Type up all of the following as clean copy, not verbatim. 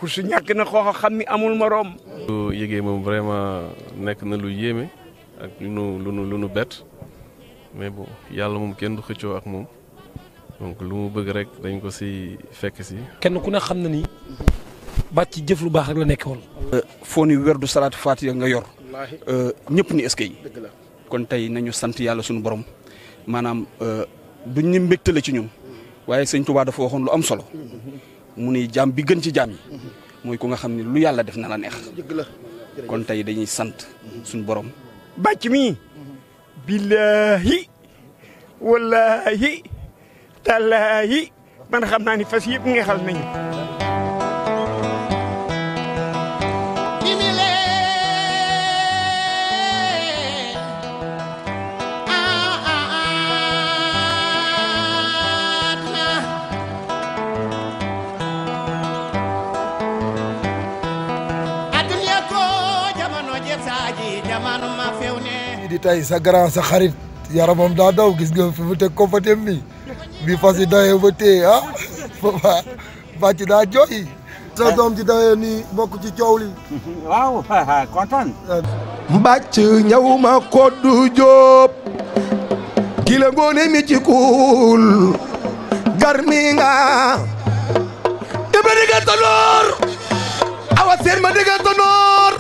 course ñàkk na xooxa xam ni amul morom. lu yëgee moom vraiment nekk na lu yéeme ak lu nu bett mais bon yàlla moom kenn du xëccoo ak moom donc lu mu bëgg rek dañ ko si fekk si. kenn ku ne xam na ni bàcc ci jëf lu baax rek la nekk woon. foo ni werdu salaatu faatiha nga yor ñëpp ni est-ce que yi kon tey nañu sant yàlla suñu borom maanaam duñ ni mbégte la ci ñun waaye sëñ Tuubaa dafa waxoon lu am solo mu ni jaam bi gën ci jaam yi mooy ku nga xam ne lu yàlla def na la neex kon tey dañuy sant suñu borom. bàcc mi billaahi wallaahi tallaahi man xam naa ni fas yëpp ngeexal nañu. di tey sa grand sa xarit yaramam daa daw gis nga fi mu teg kofatem bi fas yi dawee ba téye papa bàcc daa jooy sa doom ci dawee nii bokk ci coow li waaw kontaan mbàcc ñëw ma koddu jóob ki la ngoone mi ci kuul garmi nga ibra digga tanoor awa seen ma digga tanoor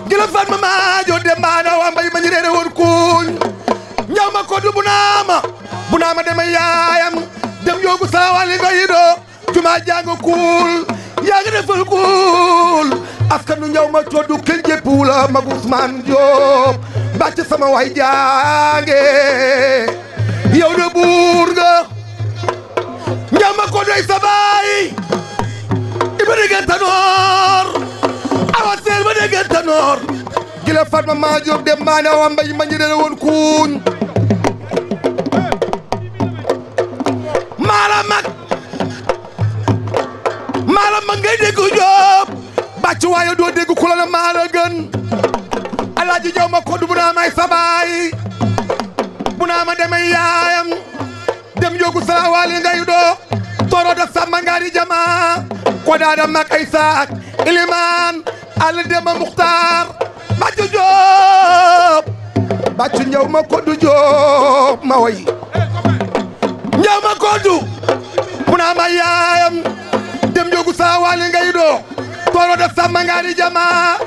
gila Fatma maajo dembaana wa mbay ma ñu reere woon kuuñ ñaw ma koddu bu naama dema yaayam dem yoogu saawali nga yido juma jàng kuul yaa ngi defal kuul askanu ñaw ma koddu kenn jéppuwula mag Ousmane Diop bàcc sama way jaange yow de buur nga ñaw ma koddu ay sabaay iba déggan tanoor awa seel ba déggan tanoor gila Fatma maa Diop dem baane wa mbay ma ñu reere woon kuuñ maala mag ngay dégg Jóob bàcc waaye doo dégg ku la na maala gën alaaji jaw ma koddu bu naa may sabaay bu naa ma demay yaayam dem yógu sarawaali ngay doo toro da sàmma ngaari jama ko daada mag ay saak ilimaan àll dema muxtaar bàcc Jóob bàcc ñëw ma koddu Jóob ma way ñëw ma koddu bu naa ma yaayam dem jogu saa waali ngay doo tooro da sàmma ngaari jama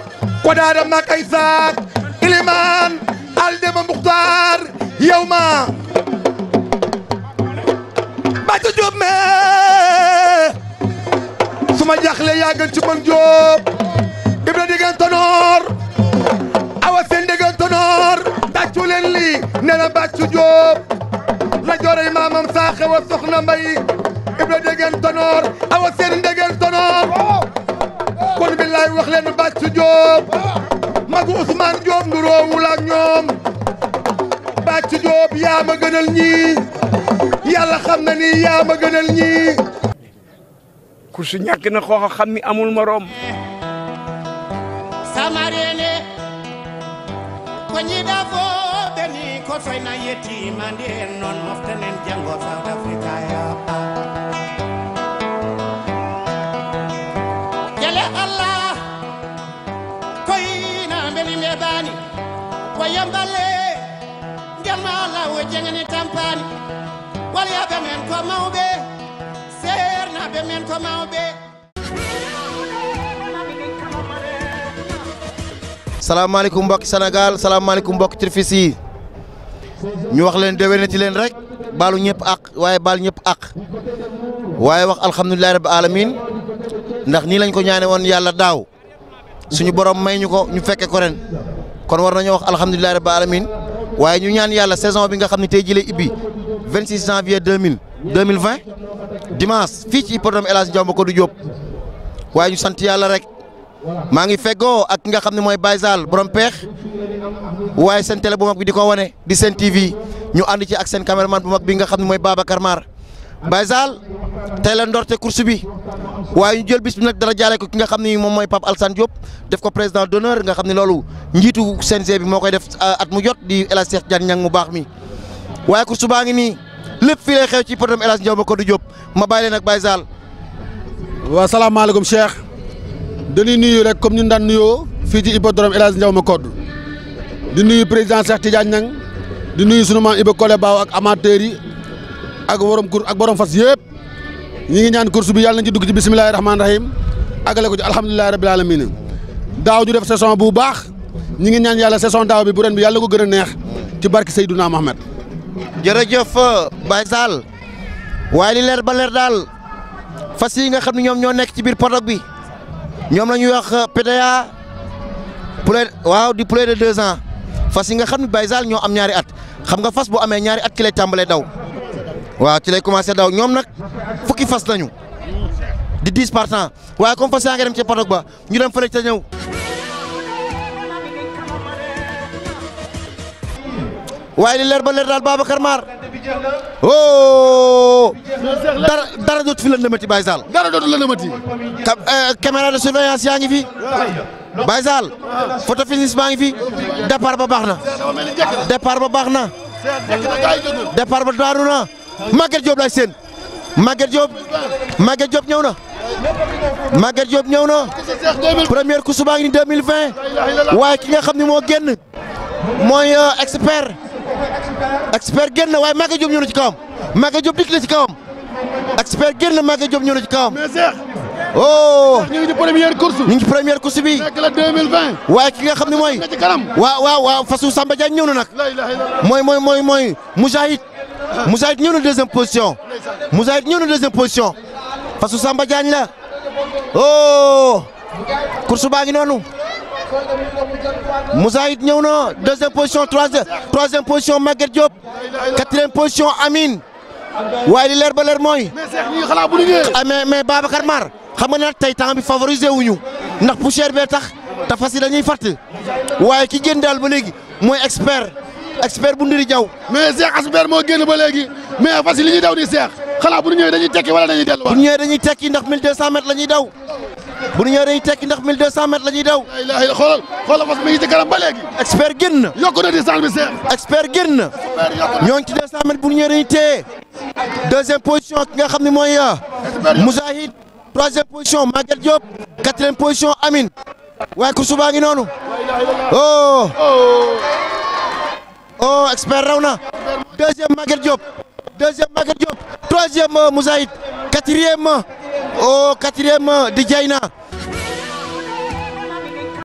ko daada mag ay saak ilimaan al dema muxtaar yow ma bàcc Jóob me suma jaxle yaa gën ci man Jóob ibra diggan tanoor awa seen diggan tanoor tàccu leen lii nee na bàcc Jóob la joorey maamam saa xewa soxna mbay ibra déggen tanoor awa seen déggen tanoor kon billaay wax leen bàcc Jóob magu Ousmane Diop nduroowul ak ñoom bàcc Jóob yaa ma gënal ñii yàlla xam na ni yaa ma gënal ñii course ñàkk na xooxa xam ni amul morom. samarene ko ñiɗa fo ɓeni ko soyna yettima nden noon moftanen janggo South Africa yaɓa jele Allah koyna mbeli meɓani ko yamballe ndelma Allah o jegani tampani walyaɓe men ko mawɓe sernaɓe men ko mawɓe. salaamaaleykum mbokki Sénégal salaamaaleykum mbokki Tirfis yi ñu wax leen déwénati leen rek baalu ñëpp ak waaye baal ñëpp ak waaye wax alhamdulilah rabbi alamin ndax nii lañ ko ñaane woon yàlla daaw suñu borom may ñu ko ñu fekke ko ren kon war nañoo wax alhamdulilah rabbi alamin waaye ñu ñaan yàlla saison bi nga xam ne tey jii lay ibbi 26 janvier 2020 dimanche fii ci hippodrome El Hadji Ndiaw Macodou Diop waaye ñu sant yàlla rek. maa ngi feggoo ak ki nga xam ne mooy Baye Sall borom peex waaye seen télé bu mag bi di ko wane di seen TV ñu ànd ci ak seen caméraman bu mag bi nga xam ne mooy Babacar Mar Baye Sall tey la ndorte course bi waaye ñu jël bis bi nag dara jaale ko ki nga xam ne moom mooy Pape Alassane Diop def ko président d'honneur nga xam ne loolu njiitu CNG bi moo koy def at mu jot di El Hadji Cheikh Diagne Niang mu baax mi waaye course baa ngi nii lépp fii lay xew ci hippodrome El Hadji Ndiaw Macodou Diop ma bàyyi leen ak Baye Sall. waaw salaamaaleykum Cheikh dañuy nuyu rek comme ñu daan nuyoo fii ci hippodrome El Hadj Ndiaw Macodou di nuyu président Cheikh Tidiane Niang di nuyu sunu maam Iba Kole Baaw ak amateurs yi ak borom fas yëpp ñi ngi ñaan course bi yàlla nañ ci dugg ci bisimilahi rahmaani rahim àggale ko ci alhamdulilahi rabil alamin daaw ñu def saison bu baax ñi ngi ñaan yàlla saison daaw bi bu ren bi yàlla ko gën a neex ci barki Seydouna Mohamed. jërëjëf Baye Sall waaye li leer ba leer daal fas yi nga xam ne ñoom ñoo nekk ci biir paddock bi ñoom la ñuy wax PDA poulet waaw di poulet de 2 ans fas yi nga xam ne Baye Sall ñoo am ñaari at xam nga fas bu amee ñaari at ci lay tàmbalee daw waaw ci lay commencé daw ñoom nag fukki fas lañu di 10 partants waaye comme fas yaa ngi dem ci paddock ba ñu dem fële ca ñëw. waaye li leer ba leer daal Babacar Mar oh dara dootu fi la lëmati Baye Sall. dara dootu la lëmati. caméra de surveillance yaa ngi fi Baye Sall photo finish baa ngi fi départ ba baax na départ ba baax na départ ba daaru na Maguette Diop lay seen Maguette Diop ñëw na Maguette Diop ñëw na première course baa ngi ni 2020 waaye ki nga xam ne moo génn mooy expert génn waaye Maguette Diop ñëw na ci kawam Maguette Diop dikk na ci kawam expert génn Maguette Diop ñëw na ci kawam. oh ñu ngi ci première course. ñu ngi ci première course bi. nekk la 2020. waaye ki nga xam ne mooy. waaw fasu Samba Diagne ñëw na nag. mooy Moujahid. Moujahid ñëw na deuxième position. fasu Samba Diagne la. oh course baa ngi noonu. Moujahid ñëw na deuxième position troisième position Maguette Diop quatrième position Amine waaye li leer ba leer mooy. mais Babacar Mar xam nga nag tey temps bi favorisé wuñu ndax poussière bee tax te fas yi dañuy fatt waaye ki génn daal ba léegi mooy expert bu ndiri jaw mais Cheikh expert moo génn ba léegi mais fas yi li ñuy daw di Cheikh xanaa bu ñu ñëwee dañuy tekki wala dañuy delluwaat. bu ñu ñëwee dañuy tekki ndax 1200 mètres la ñuy daw. bu ñu ñëwee dañuy tekki ndax 1200 mètres la ñuy daw. xoolal fas mi ngi ci kanam ba léegi. expert génn na. yokku na distance bi Cheikh. expert génn na. ñoo ngi ci 200 mètres bu ñu ñëwee dañuy téye deuxième position ki nga xam ne mooy Moujahid troisième position Maguette Diop quatrième position Amine waaye course baa ngi noonu. oh expert raw na deuxième Maguette Diop troisième Moujahid quatrième di Diayna